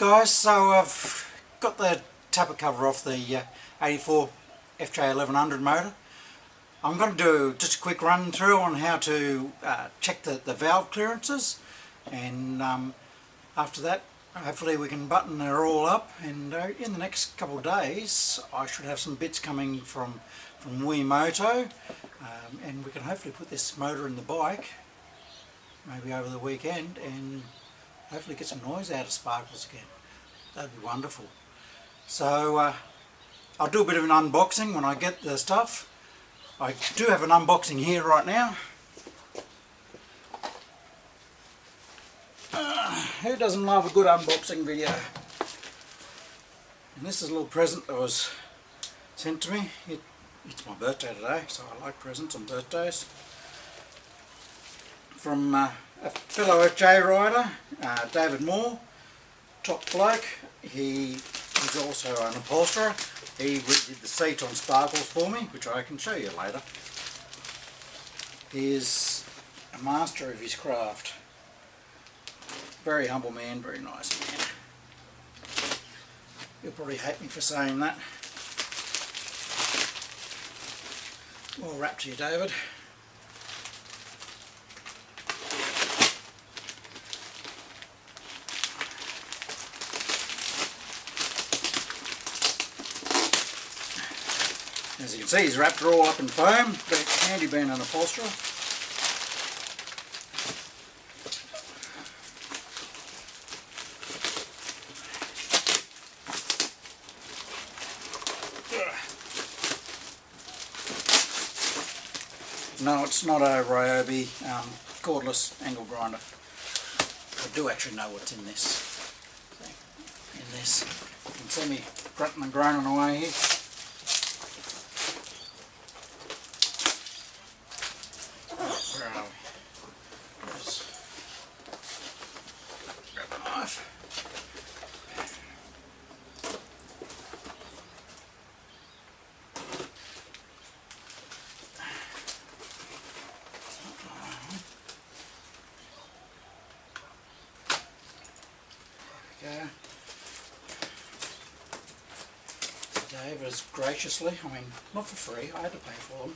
guys, so I've got the tapper cover off the 84 FJ1100 motor. I'm going to do just a quick run through on how to check the valve clearances, and after that hopefully we can button it all up, and in the next couple of days I should have some bits coming from Moto, and we can hopefully put this motor in the bike maybe over the weekend and hopefully get some noise out of sparkles again. That'd be wonderful. So I'll do a bit of an unboxing when I get the stuff. I do have an unboxing here right now. Who doesn't love a good unboxing video? And this is a little present that was sent to me. It's my birthday today, so I like presents on birthdays. From a fellow FJ rider, David Moore, top bloke. He's also an upholsterer. He redid the seat on Sparkles for me, which I can show you later. He is a master of his craft. Very humble man, very nice man. You'll probably hate me for saying that. Well wrapped to you, David. As you can see, he's wrapped it all up in foam, but it's handy being an upholsterer. No, it's not a Ryobi cordless angle grinder. I do actually know what's in this. In this, you can see me grunting and groaning away here. Where are we? Grab a knife. There we go. Dave has graciously, I mean, not for free, I had to pay for them.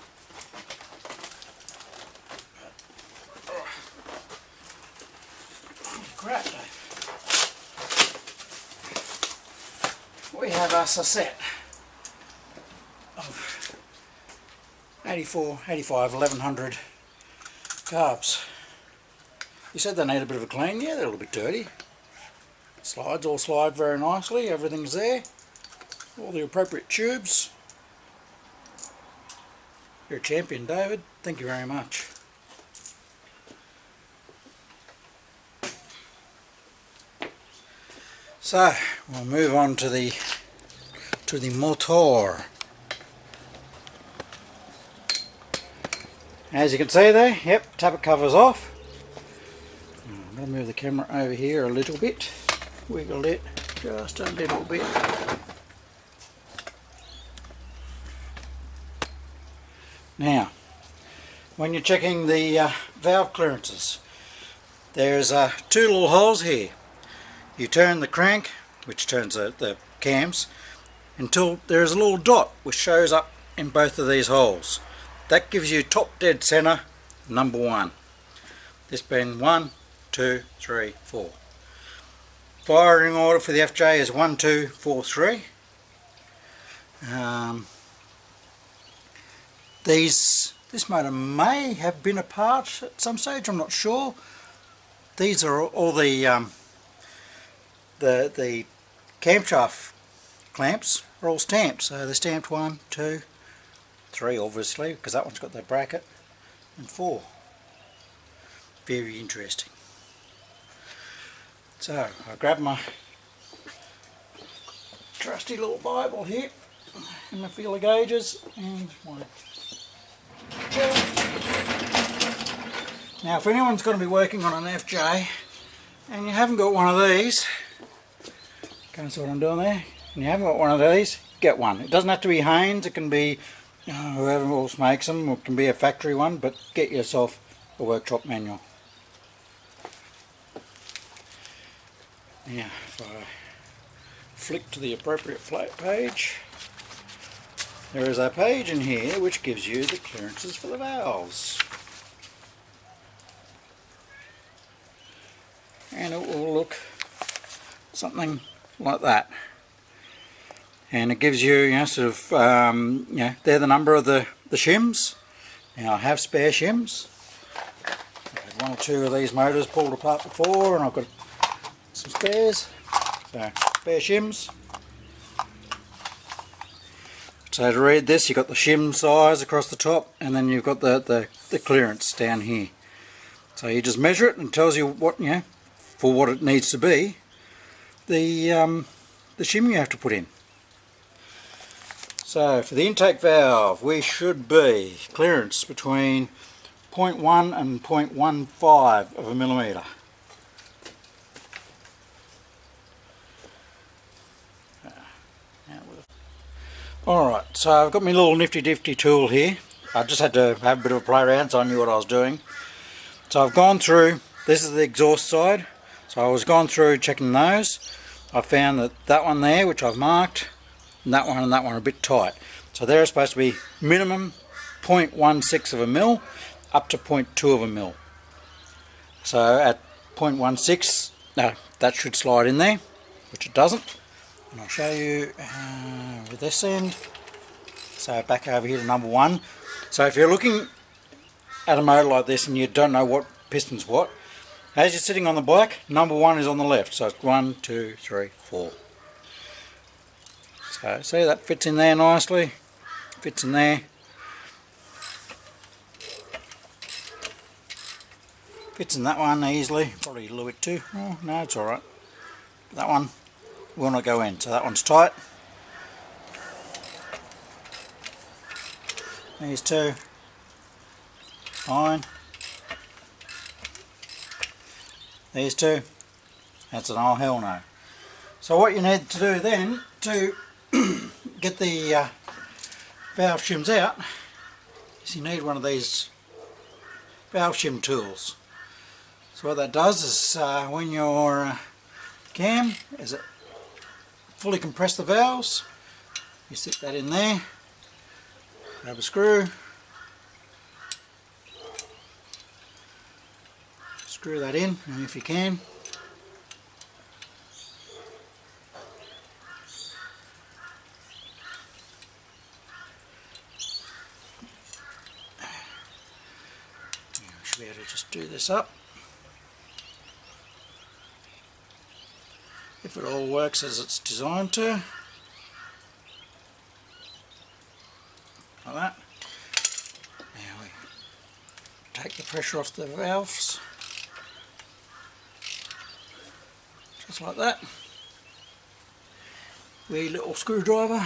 Crap, Dave. We have us a set of 84, 85, 1100 carbs. You said they need a bit of a clean. Yeah, they're a little bit dirty. Slides all slide very nicely, everything's there. All the appropriate tubes. You're a champion, David. Thank you very much. So we'll move on to the motor. As you can see there, yep, tapper cover's off. I'm going to move the camera over here a little bit, wiggle it just a little bit. Now, when you're checking the valve clearances, there's two little holes here. You turn the crank, which turns the cams, until there's a little dot which shows up in both of these holes. That gives you top dead center, number 1. This being 1, 2, 3, 4. Firing order for the FJ is 1, 2, 4, 3. This motor may have been apart at some stage, I'm not sure. These are all the camshaft clamps are all stamped, so they're stamped 1, 2, 3 obviously, because that one's got the bracket, and 4. Very interesting. So I grab my trusty little Bible here and my feeler gauges and my gel. Now if anyone's going to be working on an FJ and you haven't got one of these, can't see what I'm doing there, and you haven't got one of these, get one. It doesn't have to be Haynes, it can be whoever else makes them, or it can be a factory one, but get yourself a workshop manual. Now, if I flick to the appropriate page. There is a page in here which gives you the clearances for the valves. And it will look something like that. And it gives you, sort of, they're the number of the shims. Now I have spare shims. I've had one or two of these motors pulled apart before, and I've got some spares. So, spare shims. So to read this, you've got the shim size across the top, and then you've got the clearance down here. So you just measure it and it tells you what, for what it needs to be, the shim you have to put in. So for the intake valve, we should be clearance between 0.1 and 0.15 of a millimetre. Alright, so I've got my little nifty tool here. I just had to have a bit of a play around so I knew what I was doing. So I've gone through, this is the exhaust side, so I was gone through checking those. I found that one there, which I've marked, and that one are a bit tight. So they're supposed to be minimum 0.16 of a mil up to 0.2 of a mil. So at 0.16, no, that should slide in there, which it doesn't. And I'll show you with this end. So back over here to number 1. So if you're looking at a motor like this and you don't know what piston's what, as you're sitting on the bike, number 1 is on the left. So it's 1, 2, 3, 4. So see, that fits in there nicely. Fits in there. Fits in that one easily. Probably a little bit too. Oh, no, it's alright. That one will not go in, so that one's tight. These two, fine. These two, that's an oh hell no. So what you need to do then to get the valve shims out is you need one of these valve shim tools. So what that does is when your cam is it fully compress the valves, you stick that in there, grab a screw, screw that in, and if you can, you should be able to just do this up. If it all works as it's designed to, like that. Now we take the pressure off the valves, just like that. Wee little screwdriver.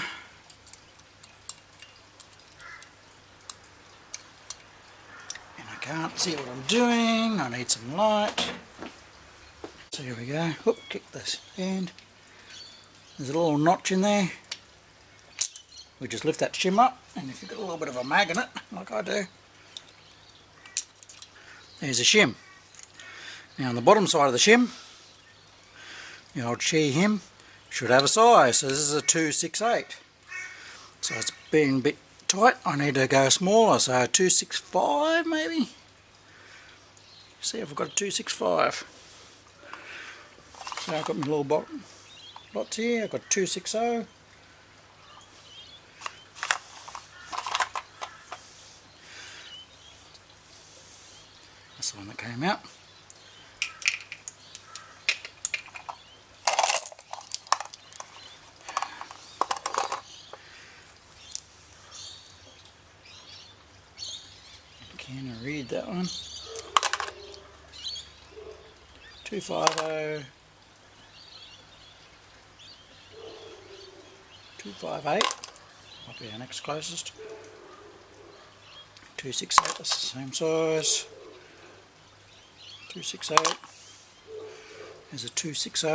And I can't see what I'm doing, I need some light. So here we go, oop, kick this end. There's a little notch in there. We just lift that shim up, and if you've got a little bit of a mag in it, like I do, there's a shim. Now on the bottom side of the shim, the old Shim should have a size, so this is a 268. So it's being a bit tight, I need to go smaller, so 265 maybe. See if I've got a 265. So I've got my little lots here, I've got 260. That's the one that came out. Can I read that one? 250. 258 might be our next closest. 268, that's the same size. 268. There's a 260.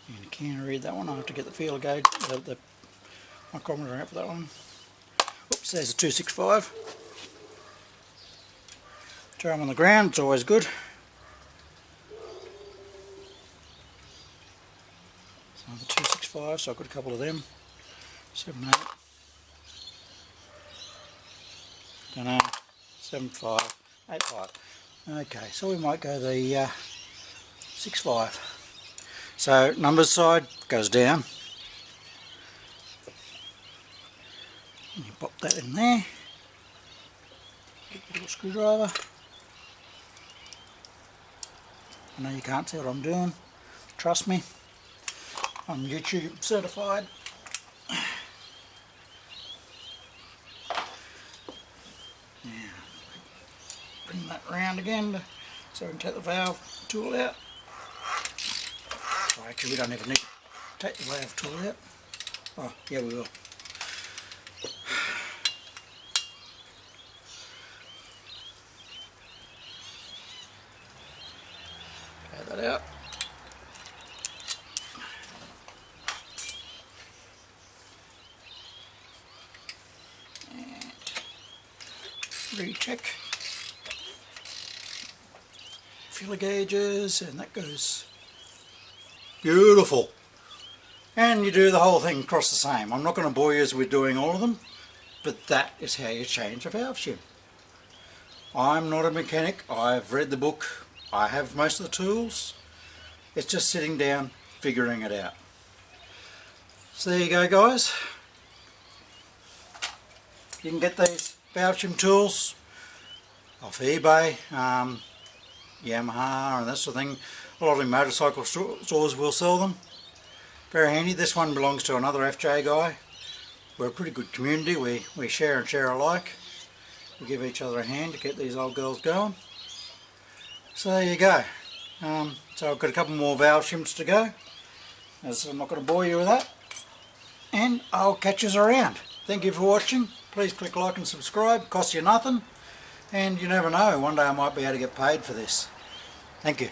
And can I read that one? I have to get the feeler gauge, the micrometer out for that one. Oops, there's a 265. Throw them on the ground, it's always good. Another 265, so I've got a couple of them. 7, 8. Don't know. 7, 5, 8, 5. Okay, so we might go the 6, 5. So numbers side goes down. And you pop that in there. Get your little screwdriver. I know you can't see what I'm doing. Trust me. I'm YouTube certified. Now, bring that round again so we can take the valve tool out. Oh, actually, we don't even need to take the valve tool out. Oh, yeah, we will. Take that out. Recheck filler gauges, and that goes beautiful. And you do the whole thing across the same. I'm not going to bore you as we're doing all of them, but that is how you change a valve shim. I'm not a mechanic. I've read the book. I have most of the tools. It's just sitting down figuring it out. So there you go, guys. You can get these valve shim tools off eBay, Yamaha and that sort of thing. A lot of the motorcycle stores will sell them. Very handy. This one belongs to another FJ guy. We're a pretty good community. We share and share alike. We give each other a hand to get these old girls going. So there you go. So I've got a couple more valve shims to go. As I'm not going to bore you with that. And I'll catch us around. Thank you for watching. Please click like and subscribe. Costs you nothing. And you never know, one day I might be able to get paid for this. Thank you.